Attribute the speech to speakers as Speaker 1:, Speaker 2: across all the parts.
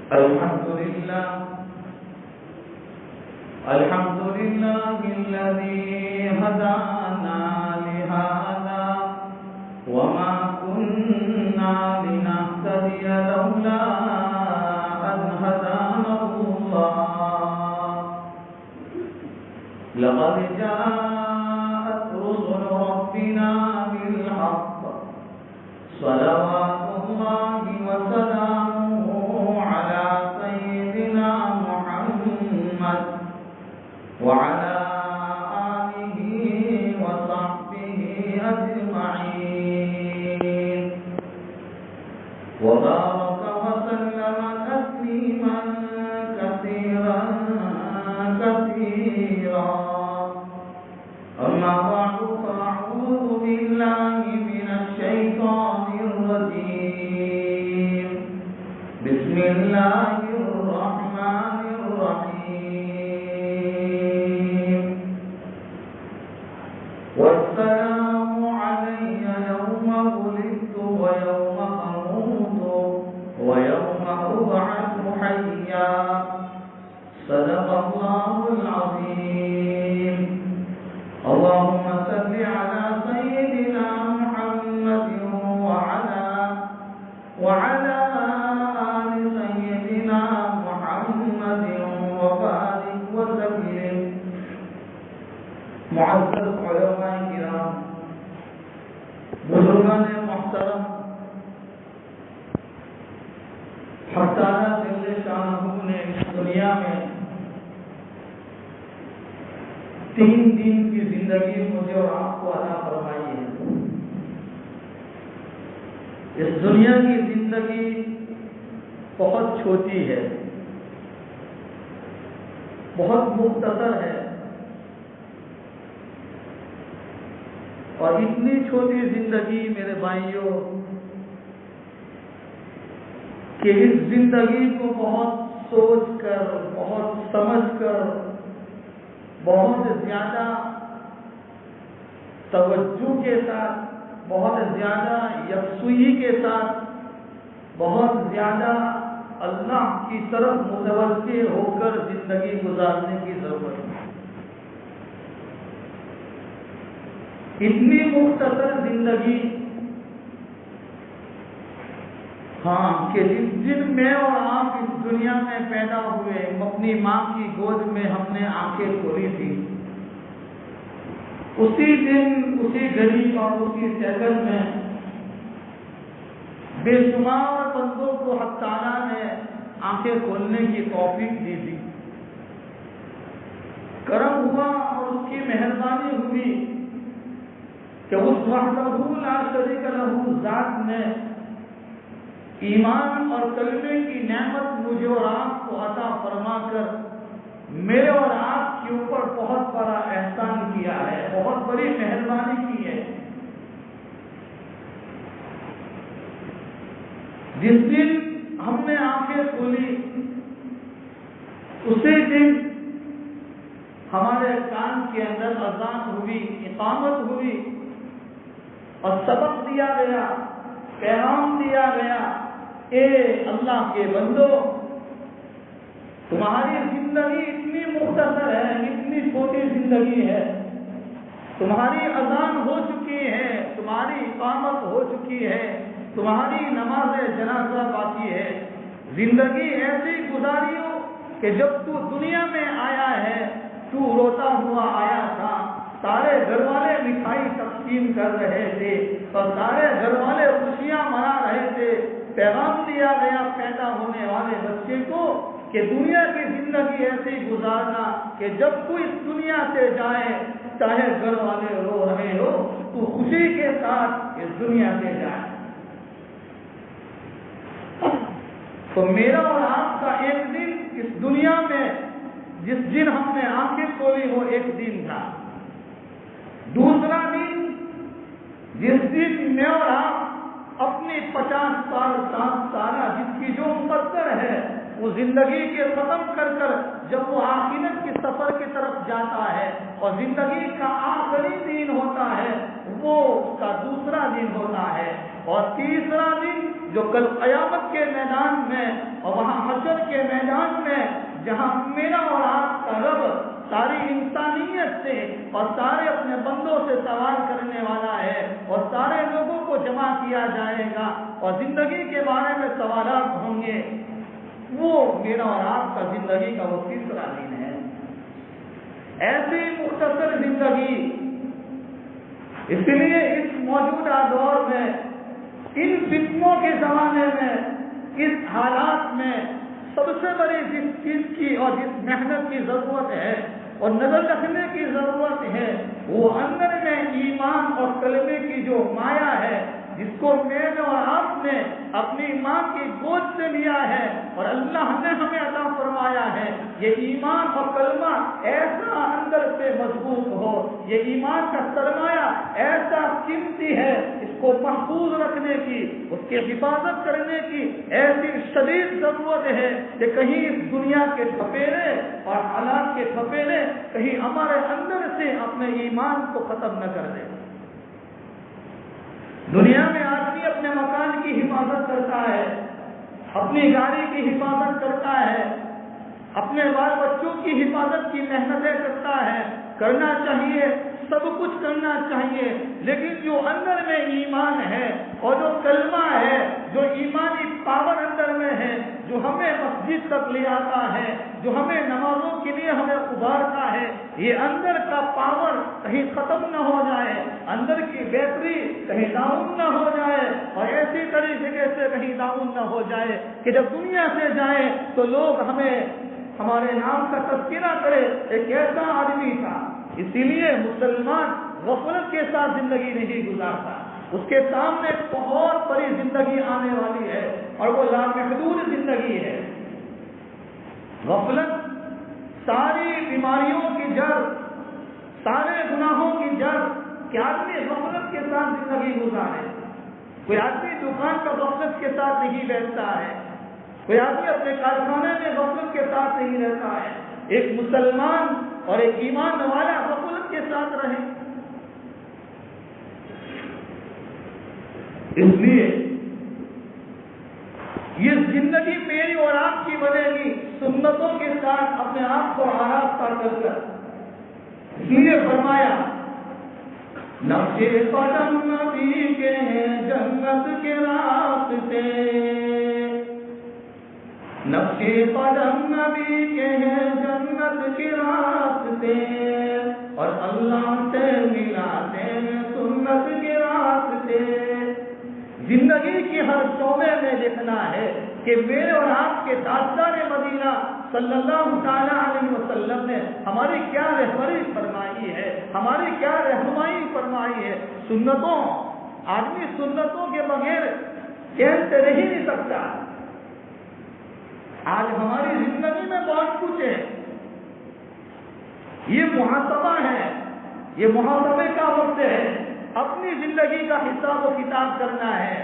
Speaker 1: الحمد لله الذي هدانا لهذا وما كنا لنهتدي لولا أن هدانا الله لقد جاءت رسل ربنا بالحق صلوات الله وسلامه على سيدنا محمد وعلى آله وصحبه أجمعين وبارك وسلم تسليما كثيرا كثيرا أما بعد فأعوذ بالله من الشيطان الرجيم بسم الله الرحمن الرحيم والسلام علي يوم ولدت ويوم أموت ويوم أبعث حيا صدق الله العظيم اللهم صل على سيدنا محمد وعلى آل سيدنا محمد وبارك وسلم معزز علماء کرام بزرگان محترم حق تعالی جل شانہ نے اس دنیا میں 3 دن کی زندگی مجھے اور آپ کو عطا فرمائی ہے. اس دنیا کی زندگی بہت چھوٹی ہے, بہت مختصر ہے, اور اتنی چھوٹی زندگی میرے بھائیوں کہ اس زندگی کو بہت سوچ کر, بہت سمجھ کر, بہت زیادہ توجہ کے ساتھ, بہت زیادہ یکسوئی کے ساتھ, بہت زیادہ اللہ کی طرف متوجہ ہو کر زندگی گزارنے کی ضرورت ہے. اتنی مختصر زندگی, ہاں, کہ جس دن میں اور آپ اس دنیا میں پیدا ہوئے, اپنی ماں کی گود میں ہم نے آنکھیں کھولی تھی, اسی دن, اسی گھڑی اور اسی سیکنڈ میں بے شمار بندوں کو حق تعالیٰ نے آنکھیں کھولنے کی توفیق دی تھی. کرم ہوا اور اس کی مہربانی ہوئی کہ اس وحدہ لا شریک لہ ذات نے ایمان اور کلمے کی نعمت مجھے اور آپ کو عطا فرما کر میرے اور آپ کے اوپر بہت بڑا احسان کیا ہے, بہت بڑی مہربانی کی ہے. جس دن ہم نے آنکھیں کھولی اسی دن ہمارے کان کے اندر اذان ہوئی, اقامت ہوئی اور سبق دیا گیا, پیغام دیا گیا, اے اللہ کے بندو, تمہاری زندگی اتنی مختصر ہے, اتنی چھوٹی زندگی ہے, تمہاری اذان ہو چکی ہے, تمہاری اقامت ہو چکی ہے, تمہاری نماز جنازہ باقی ہے. زندگی ایسی گزاریو کہ جب تو دنیا میں آیا ہے تو روتا ہوا آیا تھا, سارے گھر والے مٹھائی تقسیم کر رہے تھے اور سارے گھر والے خوشیاں منا رہے تھے. پیغام دیا گیا پیدا ہونے والے بچے کو کہ دنیا کی زندگی ایسی گزارنا کہ جب تو اس دنیا سے جائے, چاہے گھر والے رو رہے ہو, تو خوشی کے ساتھ اس دنیا سے جائے. تو میرا اور آپ کا ایک دن اس دنیا میں جس دن ہم نے آنکھیں کھولی وہ ایک دن تھا. دوسرا دن جس دن میں اور آپ اپنی 50 سال 60 سالہ جس کی جو مقدر ہے وہ زندگی کے ختم کر کر جب وہ آخرت کی سفر کی طرف جاتا ہے اور زندگی کا آخری دن ہوتا ہے وہ اس کا دوسرا دن ہوتا ہے. اور تیسرا دن جو کل قیامت کے میدان میں اور وہاں حشر جہاں میرا اور آپ کا رب ساری انسانیت سے اور سارے اپنے بندوں سے سوال کرنے والا ہے اور سارے لوگوں کو جمع کیا جائے گا اور زندگی کے بارے میں سوالات ہوں گے، وہ میرا اور آپ کا زندگی کا وہ تیسرا دن ہے۔ ایسی مختصر زندگی، اس لیے اس موجودہ دور میں، ان فتنوں کے زمانے میں، اس حالات میں سب سے بڑی جس چیز کی اور جس محنت کی ضرورت ہے اور نظر رکھنے کی ضرورت ہے، وہ اندر میں ایمان اور کلمے کی جو مایا ہے، جس کو میں نے اور آپ نے اپنی ماں کی گود سے لیا ہے اور اللہ نے ہمیں عطا فرمایا ہے، یہ ایمان اور کلمہ ایسا اندر سے مضبوط ہو، یہ ایمان کا سرمایہ ایسا قیمتی ہے، اس کو محفوظ رکھنے کی، اس کی حفاظت کرنے کی ایسی شدید ضرورت ہے کہ کہیں اس دنیا کے ٹھپیرے اور حالات کے ٹھپیرے کہیں ہمارے اندر سے اپنے ایمان کو ختم نہ کر دے۔ دنیا میں آدمی اپنے مکان کی حفاظت کرتا ہے، اپنی گاڑی کی حفاظت کرتا ہے، اپنے بال بچوں کی حفاظت کی محنتیں کرتا ہے، کرنا چاہیے، سب کچھ کرنا چاہیے، لیکن جو اندر میں ایمان ہے اور جو کلمہ ہے، جو ایمانی پاور اندر میں ہے، جو ہمیں مسجد تک لے آتا ہے، جو ہمیں نمازوں کے لیے ہمیں ابھارتا ہے، یہ اندر کا پاور کہیں ختم نہ ہو جائے، اندر کی بیٹری کہیں ڈاؤن نہ ہو جائے اور ایسی طریقے سے کہیں ڈاؤن نہ ہو جائے کہ جب دنیا سے جائیں تو لوگ ہمارے نام کا تذکرہ کرے ایک ایسا آدمی تھا۔ اسی لیے مسلمان غفلت کے ساتھ زندگی نہیں گزارتا، اس کے سامنے بہت بڑی زندگی آنے والی ہے اور وہ لامحدود زندگی ہے۔ غفلت ساری بیماریوں کی جڑ، سارے گناہوں کی جڑ کہ آدمی غفلت کے ساتھ زندگی گزارے۔ کوئی آدمی دکان پر غفلت کے ساتھ نہیں بیٹھتا ہے، کوئی آدمی اپنے کارخانے میں غفلت کے ساتھ نہیں رہتا ہے۔ ایک مسلمان اور ایک ایمان والا غفلت کے ساتھ رہے۔ اس لیے یہ زندگی میری اور آپ کی بنے گی سنتوں کے ساتھ اپنے آپ کو آراستہ کر کر۔ اس لیے فرمایا نقش قدم نبی کے ہیں جنت کے راستے، نقش قدم نبی کے ہیں جنت کے راستے، اور اللہ سے ملاتے ہیں سنت کے راستے۔ زندگی کی ہر شعبے میں دیکھنا ہے کہ میرے اور آپ کے تاجدار مدینہ صلی اللہ تعالی علیہ وسلم نے ہماری کیا رہبری فرمائی ہے، ہماری کیا رہنمائی فرمائی ہے۔ سنتوں، آدمی سنتوں کے بغیر کہتے رہ ہی نہیں سکتا۔ آج ہماری زندگی میں بہت کچھ ہے، یہ محاسبہ ہے، یہ محاسبے کا وقت ہے، اپنی زندگی کا حساب و کتاب کرنا ہے۔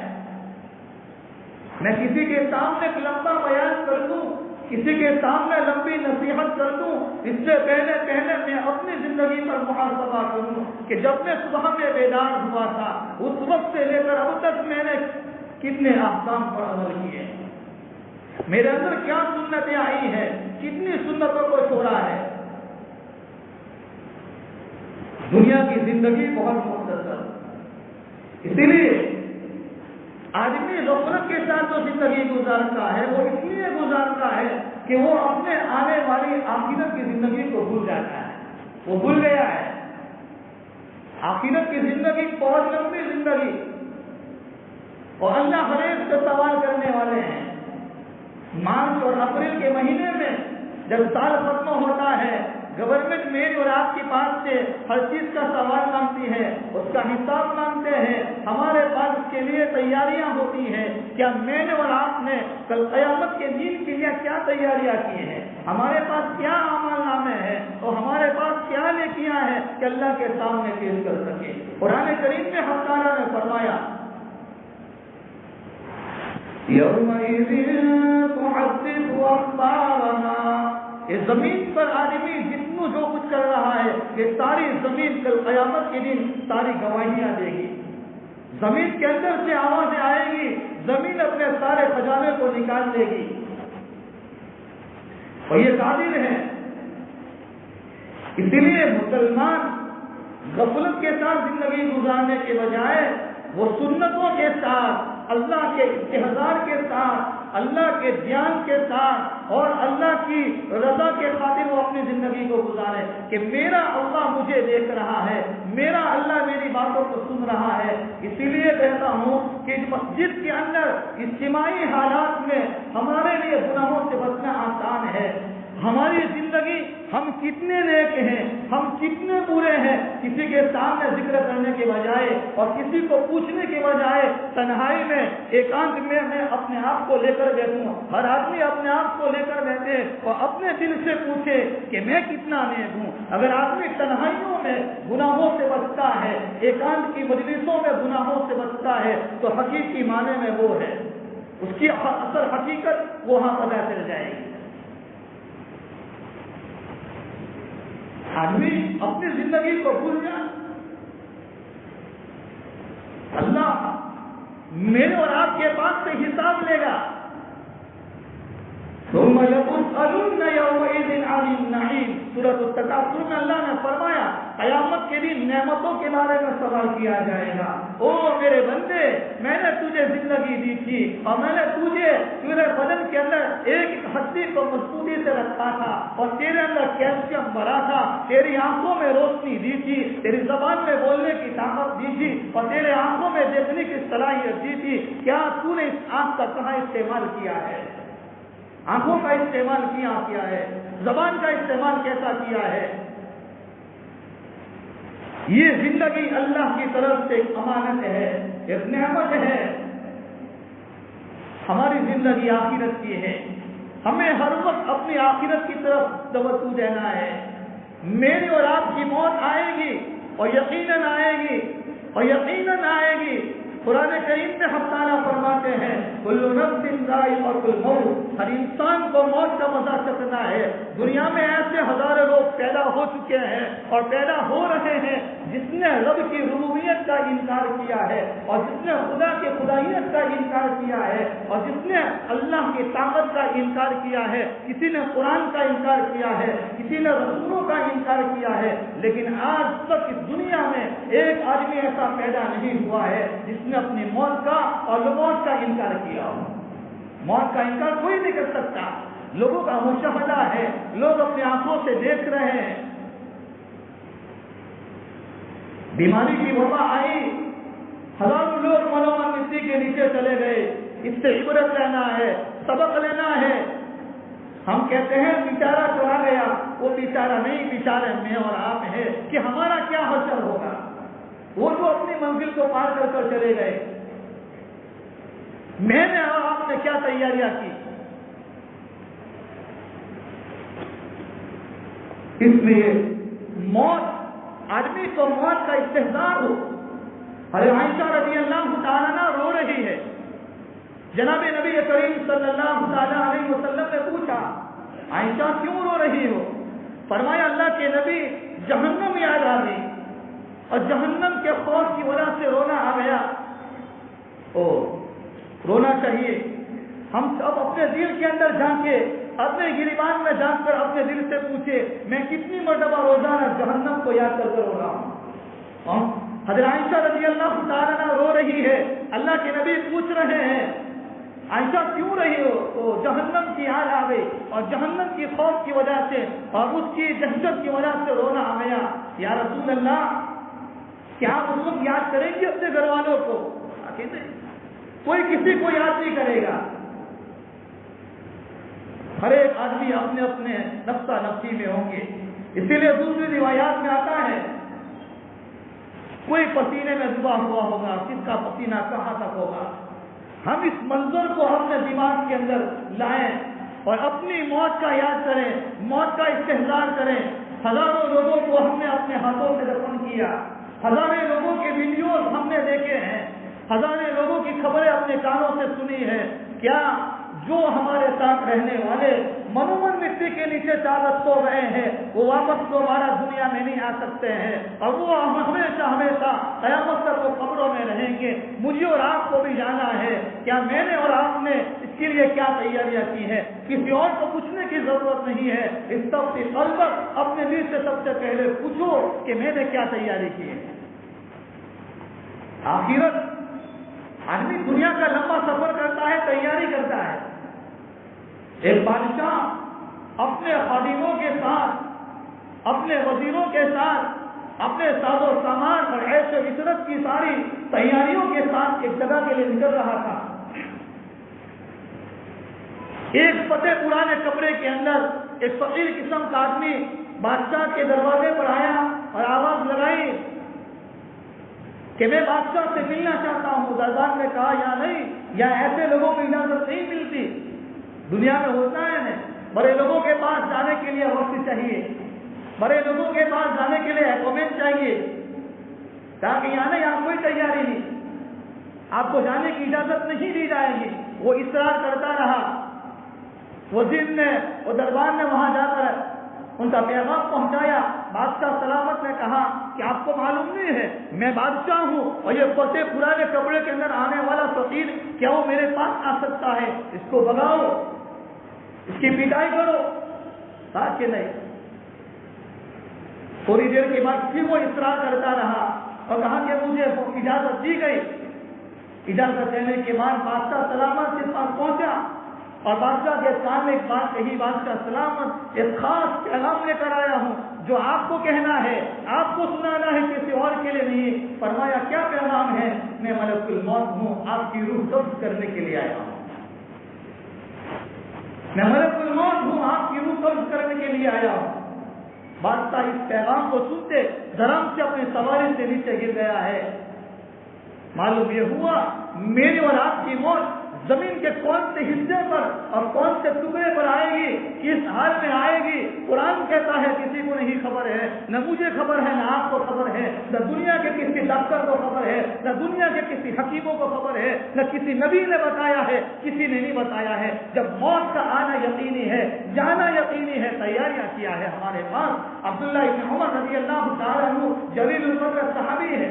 Speaker 1: میں کسی کے سامنے ایک لمبا بیان کر دوں، کسی کے سامنے لمبی نصیحت کر دوں، اس سے پہلے میں اپنی زندگی پر محاسبہ کروں کہ جب میں صبح میں بیدار ہوا تھا اس وقت سے لے کر اب تک میں نے کتنے احکام پر عمل کیے، میرے اندر کیا سنتیں آئی ہیں، کتنی سنتوں کو چھوڑا ہے۔ دنیا کی زندگی بہت مختصر، اسی لیے آدمی غفلت کے ساتھ جو زندگی گزارتا ہے وہ اس لیے گزارتا ہے کہ وہ اپنے آنے والی آخرت کی زندگی کو بھول جاتا ہے، وہ بھول گیا ہے۔ آخرت کی زندگی بہت لمبی زندگی اور اللہ ہر ایک سے سوال کرنے والے ہیں۔ مارچ اور اپریل کے مہینے میں جب سال ختم ہوتا ہے، گورنمنٹ میری اور آپ کے پاس سے ہر چیز کا سوال مانگتی ہے، اس کا حساب مانگتے ہیں، ہمارے پاس اس کے لیے تیاریاں ہوتی ہیں۔ کیا میں نے اور آپ نے کل قیامت کے دن کے لیے کیا تیاریاں کی ہیں، ہمارے پاس کیا اعمال نامے ہیں اور ہمارے پاس کیا نیکیاں ہیں کہ اللہ کے سامنے پیش کر سکے۔ قرآن کریم میں حق تعالیٰ نے فرمایا یومئذ تحدث اخبارها، یہ زمین پر آدمی جتنا جو کچھ کر رہا ہے یہ ساری زمین کل قیامت کے دن ساری گواہیاں دے گی۔ زمین کے اندر سے آوازیں آئے گی، زمین اپنے سارے خزانے کو نکال لے گی۔ اور یہ قادر ہے. اسی لیے مسلمان غفلت کے ساتھ زندگی گزارنے کے بجائے وہ سنتوں کے ساتھ، اللہ کے استحضار کے ساتھ، اللہ کے دھیان کے ساتھ اور اللہ کی رضا کے خاطر وہ اپنی زندگی کو گزارے کہ میرا اللہ مجھے دیکھ رہا ہے، میرا اللہ میری باتوں کو سن رہا ہے. اسی لیے کہتا ہوں کہ مسجد کے اندر اجتماعی حالات میں ہمارے لیے گناہوں سے بچنا آسان ہے. ہماری زندگی ہم کتنے نیک ہیں، ہم کتنے برے ہیں، کسی کے سامنے ذکر کرنے کے بجائے اور کسی کو پوچھنے کے بجائے تنہائی میں ایکانت میں اپنے آپ کو لے کر بیٹھوں. ہر آدمی اپنے آپ کو لے کر بیٹھے اور اپنے دل سے پوچھے کہ میں کتنا نیک ہوں. اگر آدمی تنہائیوں میں گناہوں سے بچتا ہے، ایکانت کی مجلسوں میں گناہوں سے بچتا ہے، تو حقیقی معنی میں وہ ہے، اس کی اصل حقیقت وہاں پتہ چل جائے گی. آدمی اپنی زندگی کو بھول جائے. اللہ میرے اور آپ کے پاس سے حساب لے گا. ثم لتسألن يومئذ عن النعيم. سورۃ التکاثر میں اللہ نے فرمایا قیامت کے دن نعمتوں کے بارے میں سوال کیا جائے گا. او میرے بندے، میں نے تجھے زندگی دی تھی اور میں نے تجھے تیرے بدن کے اندر ایک ہڈی کو مضبوطی سے رکھا تھا اور تیرے اندر کیلشیم بھرا تھا، تیری آنکھوں میں روشنی دی تھی، تیری زبان میں بولنے کی طاقت دی تھی اور تیرے آنکھوں میں دیکھنے کی صلاحیت دی تھی. کیا تو نے اس آنکھ کا کہاں استعمال کیا ہے؟ آنکھوں کا استعمال کیا ہے؟ زبان کا استعمال کیسا کیا ہے؟ یہ زندگی اللہ کی طرف سے ایک امانت ہے، ایک نعمت ہے. ہماری زندگی آخرت کی ہے، ہمیں ہر وقت اپنی آخرت کی طرف توجہ دینا ہے. میری اور آپ کی موت آئے گی اور یقیناً آئے گی اور یقیناً آئے گی. قرآن کریم میں ہم تعالیٰ فرماتے ہیں کل نفس ذائقۃ الموت، ہر انسان کو موت کا مزہ چکھنا ہے. دنیا میں ایسے ہزاروں لوگ پیدا ہو چکے ہیں اور پیدا ہو رہے ہیں جس نے رب کی ربوبیت کا انکار کیا ہے اور جس نے خدا کی خدائیت کا انکار کیا ہے اور جس نے اللہ کی طاقت کا انکار کیا ہے. کسی نے قرآن کا انکار کیا ہے، کسی نے رسولوں کا انکار کیا ہے. لیکن آج تک اس دنیا میں ایک آدمی ایسا پیدا نہیں ہوا ہے جس نے اپنی موت کا اور موت کا انکار کیا ہو. موت کا انکار کوئی نہیں کر سکتا. لوگوں کا مشاہدہ ہے، لوگ اپنی آنکھوں سے دیکھ رہے ہیں. بیماری کی وبا آئی، ہزاروں لوگ ملومہ مٹی کے نیچے چلے گئے. اس سے عبرت لینا ہے، سبق لینا ہے. ہم کہتے ہیں بیچارہ چلا گیا، وہ بیچارہ نہیں، بیچارے میں اور آپ ہیں کہ ہمارا کیا حشر ہوگا. وہ تو اپنی منزل کو پار کر کر چلے گئے، میں نے اور آپ نے کیا تیاریاں کی. اس لیے موت، آدمی کو موت کا استحضار ہو. ارے عائشہ رضی اللہ تعالیٰ عنہ رو رہی ہے. جناب نبی کریم صلی اللہ تعالیٰ علیہ وسلم نے پوچھا عائشہ کیوں رو رہی ہو؟ فرمایا اللہ کے نبی جہنم یاد آ گئی اور جہنم کے خوف کی وجہ سے رونا آ گیا. رونا چاہیے. ہم سب اپنے دل کے اندر جھانکے، اپنے گریبان میں جھانک کر اپنے دل سے پوچھے میں کتنی مرتبہ روزانہ جہنم کو یاد کر کر رو رہا ہوں. حضرت عائشہ رضی اللہ تعالیٰ عنہ رو رہی ہے. اللہ کے نبی پوچھ رہے ہیں عائشہ کیوں رہی ہو؟ تو جہنم کی یاد آ گئی اور جہنم کی خوف کی وجہ سے اور اس کی دہشت کی وجہ سے رونا آ گیا. یا رسول اللہ، کیا آپ اس وقت یاد کریں گے اپنے گھر والوں کو؟ کوئی کسی کو یاد نہیں کرے گا. ہر ایک آدمی اپنے اپنے نفسہ نفسی میں ہوں گے. اسی لیے دوسری روایات میں آتا ہے کوئی پسینے میں ڈوبا ہوا ہوگا، کس کا پسینہ کہاں تک ہوگا. ہم اس منظر کو اپنے دماغ کے اندر لائیں اور اپنی موت کا یاد کریں، موت کا استحضار کریں. ہزاروں لوگوں کو ہم نے اپنے ہاتھوں سے دفن کیا، ہزاروں لوگوں کے ویڈیوز ہم نے دیکھے ہیں، ہزاروں لوگوں کی خبریں اپنے کانوں سے سنی ہیں. کیا جو ہمارے ساتھ رہنے والے منومن مٹی کے نیچے چادر سو رہے ہیں وہ واپس دوبارہ دنیا میں نہیں آ سکتے ہیں اور وہ ہمیشہ ہمیشہ قیامت تک وہ قبروں میں رہیں گے. مجھے اور آپ کو بھی جانا ہے. کیا میں نے اور آپ نے اس کے لیے کیا تیاریاں کی ہے؟ کسی اور کو پوچھنے کی ضرورت نہیں ہے. اس سب سے البت اپنے دل سے سب سے پہلے پوچھو کہ میں نے کیا تیاری کی ہے. آخرت آدمی دنیا کا لمبا سفر کرتا ہے, تیاری کرتا ہے. ایک بادشاہ اپنے خادموں کے ساتھ, اپنے وزیروں کے ساتھ, اپنے ساز و سامان اور عیش و عشرت کی ساری تیاریوں کے ساتھ ایک جگہ کے لیے نکل رہا تھا. ایک فتح پرانے کپڑے کے اندر ایک فقیر قسم کا آدمی بادشاہ کے دروازے پر آیا اور آواز لگائی کہ میں بادشاہ سے ملنا چاہتا ہوں. دربار نے کہا یا نہیں, یا ایسے لوگوں کو اجازت نہیں ملتی. دنیا میں ہوتا ہے بڑے لوگوں کے پاس جانے کے لیے وقت چاہیے, بڑے لوگوں کے پاس جانے کے لیے اپوائنٹمنٹ چاہیے. تاکہ یہاں کوئی تیاری نہیں, آپ کو جانے کی اجازت نہیں دی جائے گی. وہ اصرار کرتا رہا. وزیر نے وہ دربار نے وہاں جا کر ان کا پیغام پہنچایا. بادشاہ سلامت نے کہا کہ آپ کو معلوم نہیں ہے میں بادشاہ ہوں اور یہ فتح پرانے کپڑے کے اندر آنے والا فقیر کیا وہ میرے پاس آ سکتا ہے؟ اس کو بگاؤ, اس کی پٹائی کرو. کہ نہیں. تھوڑی دیر کے بعد پھر وہ اصرار کرتا رہا اور کہا کہ مجھے اجازت دی گئی. اجازت دینے کے بعد بادشاہ سلامت کے پاس پہنچا اور بادشاہ کے سامنے ایک بات کہی. بادشاہ سلامت ایک خاص پیغام لے کر آیا ہوں جو آپ کو کہنا ہے, آپ کو سنانا ہے, کسی اور کے لیے نہیں. فرمایا کیا پیغام ہے؟ میں ملک الموت ہوں, آپ کی روح قبض کرنے کے لیے آیا ہوں. میں ملک الموت ہوں, آپ کی روح قبض کرنے کے لیے آیا ہوں. بادشاہ اس پیغام کو سنتے دھرم سے اپنی سواری سے نیچے گر گیا ہے. معلوم یہ ہوا میری اور آپ کی موت زمین کے کون سے حصے پر اور کون سے ٹکڑے پر آئے گی, کس حال میں آئے گی, قرآن کہتا ہے کسی کو نہیں خبر ہے. نہ مجھے خبر ہے, نہ آپ کو خبر ہے, نہ دنیا کے کسی ڈاکٹر کو خبر ہے, نہ دنیا کے کسی حکیموں کو خبر ہے, نہ کسی نبی نے بتایا ہے, کسی نے نہیں بتایا ہے. جب موت کا آنا یقینی ہے, جانا یقینی ہے, تیاریاں کیا ہے ہمارے پاس. عبداللہ ابن عمر رضی اللہ تعالیٰ عنہ جلیل القدر صحابی ہے.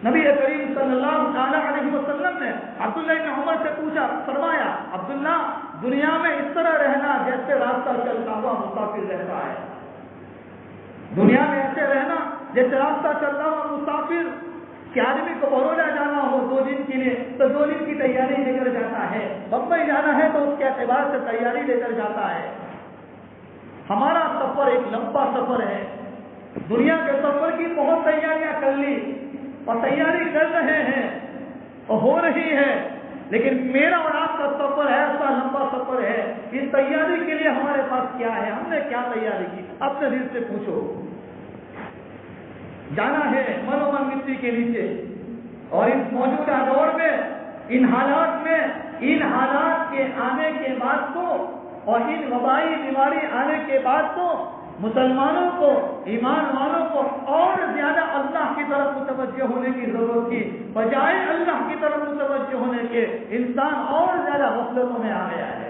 Speaker 1: نبی کریم صلی اللہ علیہ وسلم نے عبداللہ ابن عمر سے پوچھا, فرمایا عبداللہ دنیا میں اس طرح رہنا جیسے راستہ چلتا ہوا مسافر رہتا ہے. دنیا میں ایسے رہنا جیسے راستہ چلتا ہوا مسافر. کہ آدمی کو بروڈا جانا ہو 2 دن کے لیے تو 2 دن کی تیاری لے کر جاتا ہے. بمبئی جانا ہے تو اس کے اعتبار سے تیاری لے کر جاتا ہے. ہمارا سفر ایک لمبا سفر ہے. دنیا کے سفر کی بہت تیاریاں کر لی اور تیاری کر رہے ہیں اور ہو رہی ہے, لیکن میرا اور آپ کا سفر ایسا لمبا سفر ہے. اس تیاری کے لیے ہمارے پاس کیا ہے, ہم نے کیا تیاری کی؟ اپنے دل سے پوچھو. جانا ہے منومن مٹی کے نیچے, اور اس موجودہ دور میں ان حالات کے آنے کے بعد تو اور ان وبائی بیماری آنے کے بعد تو مسلمانوں کو, ایمان والوں کو اور زیادہ اللہ کی طرف متوجہ ہونے کی ضرورت تھی. بجائے اللہ کی طرف متوجہ ہونے کے انسان اور زیادہ غفلتوں میں آ گیا ہے.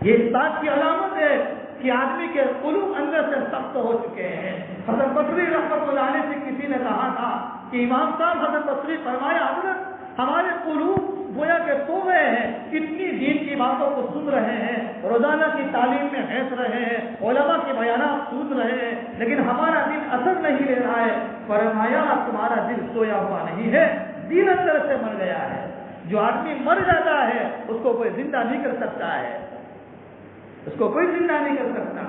Speaker 1: یہ اس بات کی علامت ہے کہ آدمی کے قلوب اندر سے سخت ہو چکے ہیں. حضرت بصری رحمۃ اللہ علیہ سے کسی نے کہا تھا کہ امام صاحب حضرت بصری فرمایا, حضرت ہمارے قلوب گویا کہ سو گئے ہیں, اتنی دین کی باتوں کو سن رہے ہیں, روزانہ کی تعلیم میں بیٹھ رہے ہیں, علماء کے بیانات سن رہے ہیں, لیکن ہمارا دل اثر نہیں لے رہا ہے. فرمایا تمہارا دل سویا ہوا نہیں ہے, دل اندر سے مر گیا ہے. جو آدمی مر جاتا ہے اس کو کوئی زندہ نہیں کر سکتا ہے, اس کو کوئی زندہ نہیں کر سکتا.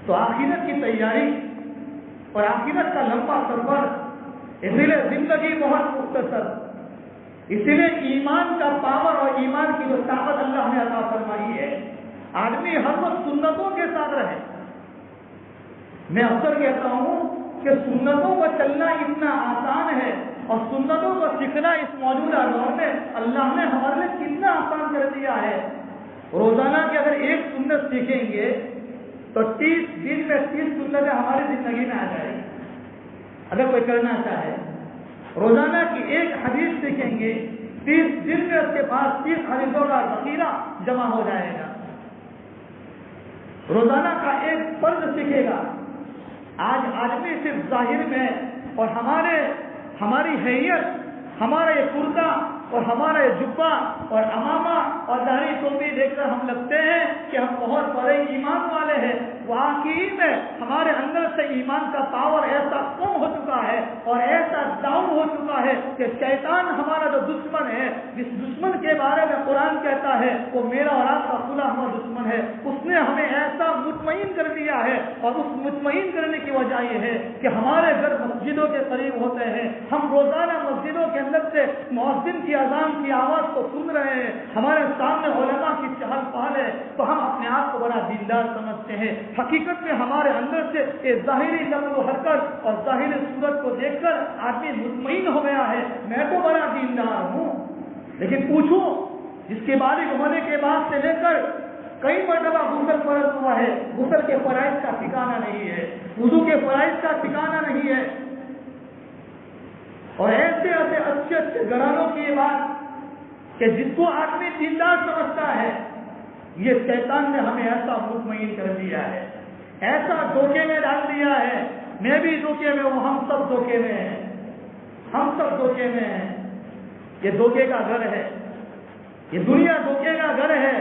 Speaker 1: تو آخرت کی تیاری اور آخرت کا لمبا سفر, اسی لیے زندگی بہت مختصر, اسی لیے ایمان کا پاور اور ایمان کی جو طاقت اللہ نے عطا فرمائی ہے, آدمی ہر وقت سنتوں کے ساتھ رہے. میں اکثر کہتا ہوں کہ سنتوں کو چلنا اتنا آسان ہے اور سنتوں کو سیکھنا اس موجودہ دور میں اللہ نے ہمارے لیے کتنا آسان کر دیا ہے. روزانہ کی اگر ایک سنت سیکھیں گے تو 30 دن میں 30 سنتیں ہماری زندگی میں آ جائیں گی. اگر کوئی کرنا چاہے روزانہ کی ایک حدیث سیکھیں گے 30 دن میں اس کے پاس 30 حدیثوں کا ذخیرہ جمع ہو جائے گا. روزانہ کا ایک فرض سیکھے گا. آج آدمی صرف ظاہر میں اور ہماری حیثیت، ہمارا یہ کرتا اور ہمارا یہ جبہ اور امامہ اور داڑھی ٹوپی دیکھ کر ہم لگتے ہیں کہ ہم بہت بڑے ایمان والے ہیں. واقعی میں ہمارے اندر سے ایمان کا پاور ایسا کم ہو چکا ہے اور ایسا ڈاؤن ہو چکا ہے کہ شیطان ہمارا جو دشمن ہے، جس دشمن کے بارے میں قرآن کہتا ہے وہ میرا اور آپ کا کھلا ہوا دشمن ہے، اس نے ہمیں ایسا مطمئن کر دیا ہے. اور اس مطمئن کرنے کی وجہ یہ ہے کہ ہمارے گھر مسجدوں کے قریب ہوتے ہیں، ہم روزانہ مسجدوں کے اندر سے مؤذن کی اذان کی آواز کو سن رہے ہیں، ہمارے سامنے علماء کی چہل پہل ہے، تو ہم اپنے آپ کو بڑا دیندار سمجھتے ہیں. حقیقت میں ہمارے اندر سے یہ ظاہری نقل و حرکت اور ظاہری صورت کو دیکھ کر آدمی مطمئن ہو گیا ہے میں تو بڑا دیندار ہوں. لیکن پوچھو، جس کے بالغ ہونے کے بعد سے لے کر کئی مرتبہ غسل فرض ہوا ہے، غسل کے فرائض کا ٹھکانہ نہیں ہے، وضو کے فرائض کا ٹھکانہ نہیں ہے. اور ایسے اچھے گھرانوں کی یہ بات کہ جس کو آدمی دیندار سمجھتا ہے، یہ شیطان نے ہمیں ایسا مطمئن کر دیا ہے، ایسا دھوکے میں ڈال دیا ہے. میں بھی دھوکے میں ہوں، ہم سب دھوکے میں ہیں، ہم سب دھوکے میں ہیں. یہ دھوکے کا گھر ہے، یہ دنیا دھوکے کا گھر ہے،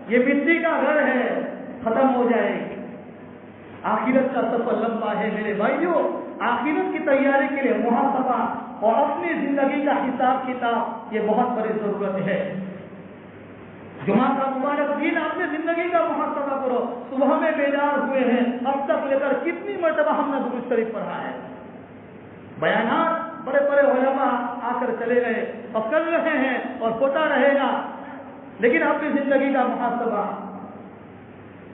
Speaker 1: یہ مٹی کا گھر ہے، ختم ہو جائے گی. آخرت کا سفر لمبا ہے میرے بھائیوں. آخرت کی تیاری کے لیے محاسبہ اور اپنی زندگی کا حساب کتاب یہ بہت بڑی ضرورت ہے. جمعہ کا مبارک دن اپنے زندگی کا محاسبہ کرو. صبح میں بیدار ہوئے ہیں، اب تک لے کر کتنی مرتبہ ہم نے درود شریف پڑھا ہے. بیانات بڑے بڑے علماء آ کر چلے گئے اور کر رہے ہیں اور ہوتا رہے گا، لیکن اپنی زندگی کا محاسبہ.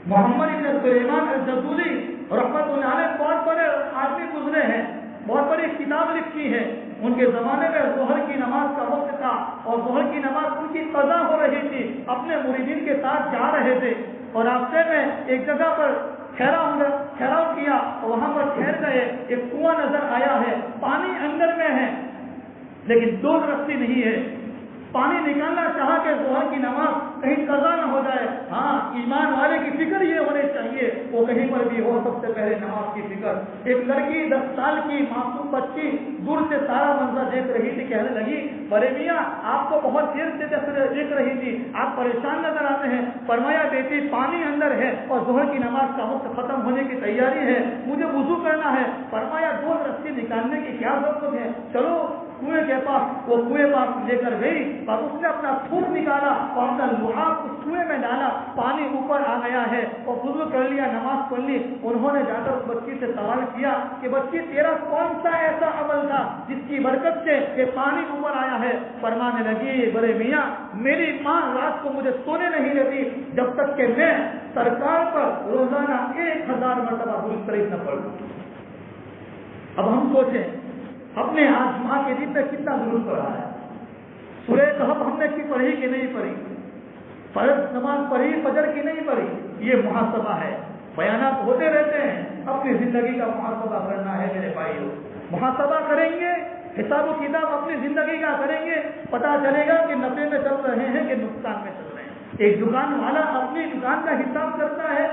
Speaker 1: محمد بن سلیمان الجزولی رحمۃ اللہ علیہ بہت بڑے آدمی گزرے ہیں، بہت بڑی کتاب لکھی ہے. ان کے زمانے میں ظہر کی نماز کا وقت تھا اور ظہر کی نماز ان کی قضا ہو رہی تھی. اپنے مریدین کے ساتھ جا رہے تھے اور راستے میں ایک جگہ پر ٹھہراؤ کیا اور وہاں پر ٹھہر گئے. ایک کنواں نظر آیا ہے، پانی اندر میں ہے لیکن دو رسی نہیں ہے. پانی نکالنا چاہا کہ ظہر کی نماز کہیں قضا نہ ہو جائے. ہاں، ایمان والے کی فکر یہ ہونی چاہیے وہ کہیں پر بھی ہو سب سے پہلے نماز کی فکر. ایک لڑکی 10 سال کی معصوم بچی دور سے سارا منظر دیکھ رہی تھی، کہنے لگی بڑے میاں آپ کو بہت دیر سے دیکھ رہی تھی، آپ پریشان نظر آتے ہیں. فرمایا بیٹی پانی اندر ہے اور ظہر کی نماز کا وقت ختم ہونے کی تیاری ہے، مجھے وضو کرنا ہے. فرمایا 2 رسی نکالنے کی کیا ضرورت ہے، چلو کنویں کے پاس. وہ کنویں پاس لے کر گئی اور اس نے اپنا تھوک نکالا اور اپنا لحاف اس کنویں میں ڈالا. پانی اوپر آ گیا ہے اور وضو کر لیا، نماز پڑھ لی. انہوں نے جا کر اس بچی سے سوال کیا کہ بچی تیرا کون سا ایسا عمل تھا جس کی برکت سے یہ پانی اوپر آیا ہے؟ فرمانے لگی بڑے میاں میری ماں رات کو مجھے سونے نہیں دیتی جب تک کہ میں سرکار پر روزانہ 1000 مرتبہ درود شریف نہ پڑھوں. اب ہم سوچیں اپنے آج جمعہ کے دن میں کتنا درود پڑھا ہے. سورہ کہف ہم نے کی پڑھی کہ نہیں پڑھی، فرض نماز پڑھی فجر کی نہیں پڑھی. یہ محاسبہ ہے. بیانات ہوتے رہتے ہیں، اپنی زندگی کا محاسبہ کرنا ہے میرے بھائیوں. محاسبہ کریں گے، حساب و کتاب اپنی زندگی کا کریں گے، پتا چلے گا کہ نفع میں چل رہے ہیں کہ نقصان میں چل رہے ہیں. ایک دکان والا اپنی دکان کا حساب کرتا ہے،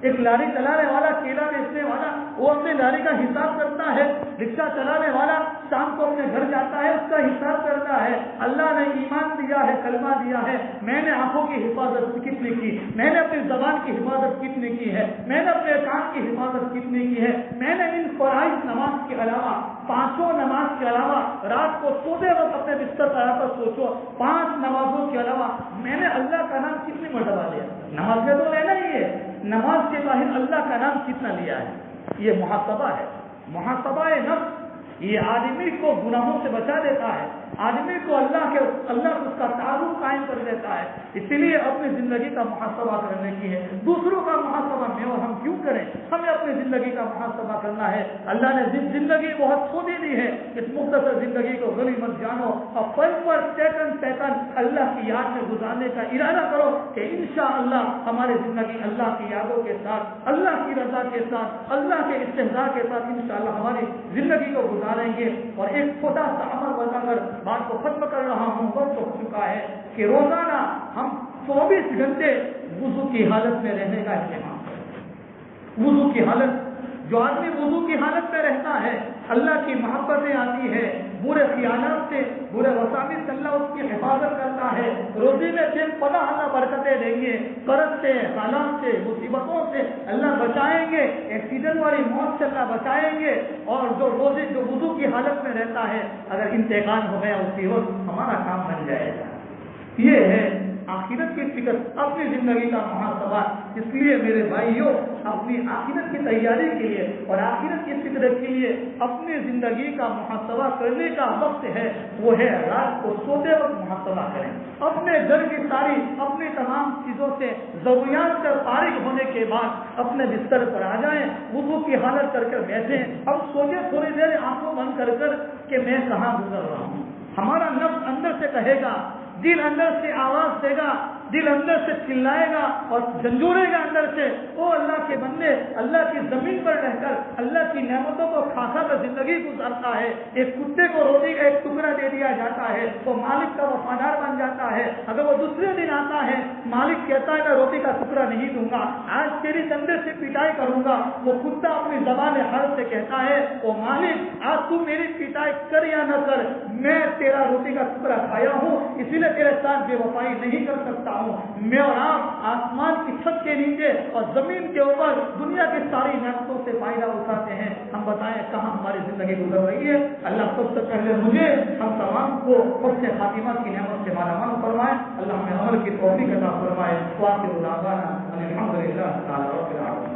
Speaker 1: ایک لاری چلانے والا کیلا بیچنے والا وہ اپنے لاری کا حساب کرتا ہے، رکشہ چلانے والا شام کو اپنے گھر جاتا ہے اس کا حساب کرتا ہے. اللہ نے ایمان دیا ہے، کلمہ دیا ہے، میں نے آنکھوں کی حفاظت کتنی کی، میں نے اپنی زبان کی حفاظت کتنی کی ہے، میں نے اپنے کان کی حفاظت کتنی کی ہے، میں نے ان فرائض نماز کے علاوہ 5 نماز کے علاوہ رات کو سوتے وقت اپنے بستر پر آ کر سوچو 5 نمازوں کے علاوہ میں نے اللہ کا نام کتنی مرتبہ لیا. نماز میں تو لینا ہی ہے، نماز کے باہر اللہ کا نام کتنا لیا ہے. یہ محاسبہ ہے، محاسبہ نفس. یہ آدمی کو گناہوں سے بچا دیتا ہے، آدمی کو اللہ سے اس کا تعلق قائم کر دیتا ہے. اسی لیے اپنی زندگی کا محاسبہ کرنے کی ہے. دوسروں کا محاسبہ میں اور ہم کیوں کریں، ہمیں اپنی زندگی کا محاسبہ کرنا ہے. اللہ نے زندگی بہت چھوٹی دی ہے، اس مختصر زندگی کو غنیمت جانو اور پل پر سیکنڈ اللہ کی یاد میں گزارنے کا ارادہ کرو کہ انشاءاللہ ہماری زندگی اللہ کی یادوں کے ساتھ، اللہ کی رضا کے ساتھ، اللہ کے استحضاء کے ساتھ انشاءاللہ ہماری زندگی کو گزاریں گے. اور ایک چھوٹا سا عمل بتا کر بات کو ختم کر رہا ہوں، وقت ہو چکا ہے کہ روزانہ ہم 24 گھنٹے وضو کی حالت میں رہنے کا اہتمام کریں۔ وضو کی حالت، جو آدمی وضو کی حالت میں رہتا ہے اللہ کی محبتیں آتی ہے، برے خیالات سے، برے وساوس سے اللہ اس کی حفاظت کرتا ہے، روزی میں بے پناہ اللہ برکتیں دیں گے، قرض سے، حالات سے، مصیبتوں سے اللہ بچائیں گے، ایکسیڈنٹ والی موت سے اللہ بچائیں گے۔ اور جو وضو کی حالت میں رہتا ہے اگر انتقال ہو گیا اسی وقت ہمارا کام بن جائے گا۔ یہ ہے آخرت کی فکر، اپنی زندگی کا محاسبہ۔ اس لیے میرے بھائیوں، اپنی آخرت کی تیاری کے لیے اور آخرت کی فکر کے لیے اپنی زندگی کا محاسبہ کرنے کا وقت ہے، وہ ہے رات کو سوتے وقت محاسبہ کریں۔ اپنے گھر کی ساری، اپنی تمام چیزوں سے ضروریات سے فارغ ہونے کے بعد اپنے بستر پر آ جائیں، وضو کی حالت کر کر بیٹھیں، اب سوچیں تھوڑی دیر آنکھوں بند کر کر کہ میں کہاں گزر رہا ہوں۔ ہمارا نفس اندر سے کہے گا، دل اندر سے آواز دے گا، دل اندر سے چلائے گا اور جھنجھوڑے گا اندر سے، او اللہ کے بندے، اللہ کی زمین پر رہ کر اللہ کی نعمتوں کو کھا کھا کر زندگی گزارتا ہے، ایک کتے کو روٹی کا ایک ٹکڑا دے دیا جاتا ہے وہ مالک کا وفادار بن جاتا ہے، اگر وہ دوسرے دن آتا ہے مالک کہتا ہے میں روٹی کا ٹکڑا نہیں دوں گا، آج تیری ڈنڈے سے پٹائی کروں گا، وہ کتا اپنی زبان حال سے کہتا ہے او مالک آج تو میری پٹائی کر یا نہ کر، میں تیرا روٹی کا ٹکڑا کھایا ہوں، اسی لیے تیرے ساتھ بے وفائی نہیں کر سکتا ہوں۔ میں اور آپ آسمان کی چھت کے نیچے اور زمین کے اوپر دنیا کی ساری نعمتوں سے فائدہ اٹھاتے ہیں، ہم بتائیں کہاں ہماری زندگی گزر رہی ہے؟ اللہ سب سے پہلے مجھے، ہم تمام کو حسن خاتمہ کی نعمت سے مالا مال فرمائے، اللہ ہمیں عمل کی توفیق عطا فرمائے۔ واخر دعوانا الحمد للہ تعالی رب العالمین۔